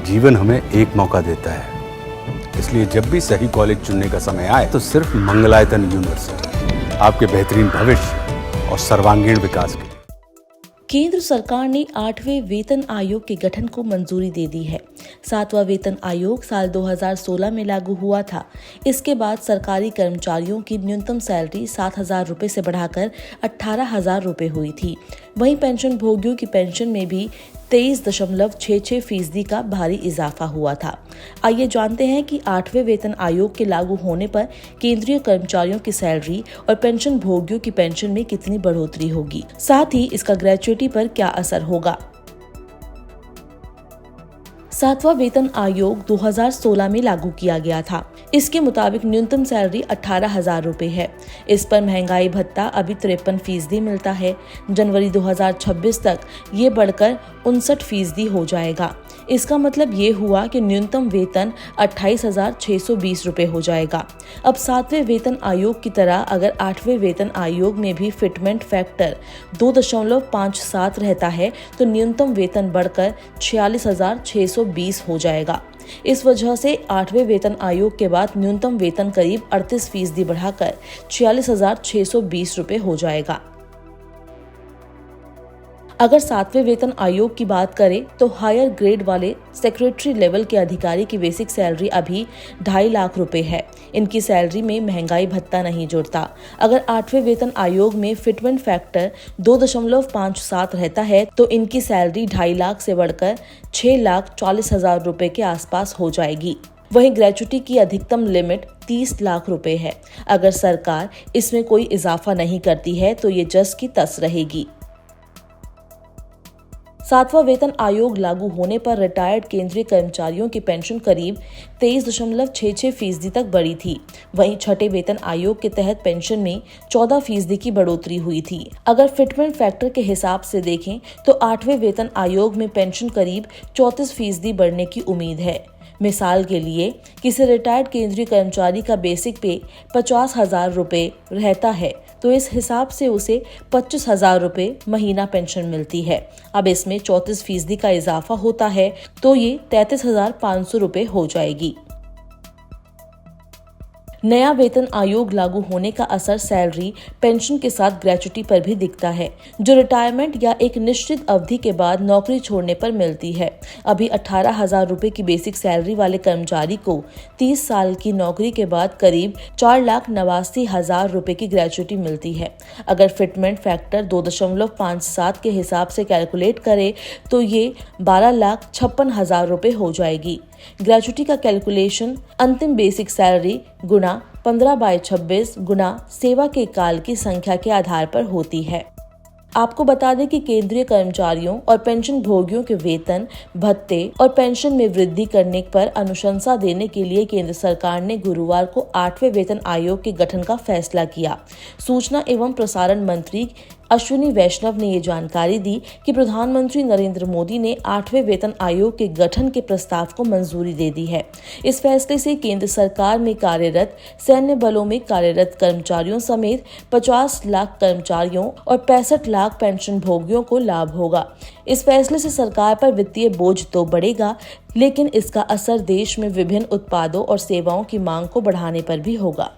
जीवन हमें एक मौका देता है, इसलिए जब भी सही कॉलेज चुनने का समय आए तो सिर्फ मंगलायतन यूनिवर्सिटी आपके बेहतरीन भविष्य और सर्वांगीण विकास के लिए। केंद्र सरकार ने 8वें वेतन आयोग के गठन को मंजूरी दे दी है। 7वां वेतन आयोग साल 2016 में लागू हुआ था। इसके बाद सरकारी कर्मचारियों की न्यूनतम सैलरी 7,000 रुपये से बढ़ाकर 18,000 रुपये हुई थी। वहीं पेंशन भोगियों की पेंशन में भी 23.66% का भारी इजाफा हुआ था। आइए जानते हैं कि 8वें वेतन आयोग के लागू होने पर केंद्रीय कर्मचारियों की सैलरी और पेंशन भोगियों की पेंशन में कितनी बढ़ोतरी होगी, साथ ही इसका ग्रेच्युइटी पर क्या असर होगा। 7वां वेतन आयोग 2016 में लागू किया गया था। इसके मुताबिक न्यूनतम सैलरी 18,000 रुपये है। इस पर महंगाई भत्ता अभी 53% मिलता है। जनवरी 2026 तक ये बढ़कर 59% हो जाएगा। इसका मतलब ये हुआ कि न्यूनतम वेतन 28,620 रुपये हो जाएगा। अब 7वें वेतन आयोग की तरह अगर 8वें वेतन आयोग में भी फिटमेंट फैक्टर 2.57 रहता है तो न्यूनतम वेतन बढ़कर 46,620 हो जाएगा। इस वजह से 8वें वेतन आयोग के बाद न्यूनतम वेतन करीब 38% बढ़ाकर 46,620 रुपये हो जाएगा। अगर 7वें वेतन आयोग की बात करें तो हायर ग्रेड वाले सेक्रेटरी लेवल के अधिकारी की बेसिक सैलरी अभी 2.5 लाख रुपए है। इनकी सैलरी में महंगाई भत्ता नहीं जुड़ता। अगर 8वें वेतन आयोग में फिटमेंट फैक्टर 2.57 रहता है तो इनकी सैलरी 2.5 लाख से बढ़कर 6,40,000 रुपए के आसपास हो जाएगी। वहीं ग्रेच्युइटी की अधिकतम लिमिट 30 लाख रुपए है। अगर सरकार इसमें कोई इजाफा नहीं करती है तो ये जस की तस रहेगी। 7वां वेतन आयोग लागू होने पर रिटायर्ड केंद्रीय कर्मचारियों की पेंशन करीब 23.66% तक बढ़ी थी। वहीं छठे वेतन आयोग के तहत पेंशन में 14% की बढ़ोतरी हुई थी। अगर फिटमेंट फैक्टर के हिसाब से देखें तो 8वें वेतन आयोग में पेंशन करीब 34% बढ़ने की उम्मीद है। मिसाल के लिए किसी रिटायर्ड केंद्रीय कर्मचारी का बेसिक पे 50,000 रुपये रहता है तो इस हिसाब से उसे 25,000 रुपये महीना पेंशन मिलती है। अब इसमें 34% का इजाफा होता है तो ये 33,500 रुपये हो जाएगी। नया वेतन आयोग लागू होने का असर सैलरी, पेंशन के साथ ग्रेच्युइटी पर भी दिखता है, जो रिटायरमेंट या एक निश्चित अवधि के बाद नौकरी छोड़ने पर मिलती है। अभी 18,000 रुपये की बेसिक सैलरी वाले कर्मचारी को 30 साल की नौकरी के बाद करीब 4,89,000 रुपये की ग्रेच्युइटी मिलती है। अगर फिटमेंट फैक्टर 2.57 के हिसाब से कैलकुलेट करे तो ये 12,56,000 रुपये हो जाएगी। ग्रेच्युइटी का कैलकुलेशन अंतिम बेसिक सैलरी गुना 15/26 गुना सेवा के काल की संख्या के आधार पर होती है। आपको बता दें कि केंद्रीय कर्मचारियों और पेंशन भोगियों के वेतन, भत्ते और पेंशन में वृद्धि करने पर अनुशंसा देने के लिए केंद्र सरकार ने गुरुवार को 8वें वेतन आयोग के गठन का फैसला किया। सूचना एवं प्रसारण मंत्री अश्विनी वैष्णव ने ये जानकारी दी कि प्रधानमंत्री नरेंद्र मोदी ने 8वें वेतन आयोग के गठन के प्रस्ताव को मंजूरी दे दी है। इस फैसले से केंद्र सरकार में कार्यरत सैन्य बलों में कार्यरत कर्मचारियों समेत 50 लाख कर्मचारियों और 65 लाख पेंशन भोगियों को लाभ होगा। इस फैसले से सरकार पर वित्तीय बोझ तो बढ़ेगा, लेकिन इसका असर देश में विभिन्न उत्पादों और सेवाओं की मांग को बढ़ाने पर भी होगा।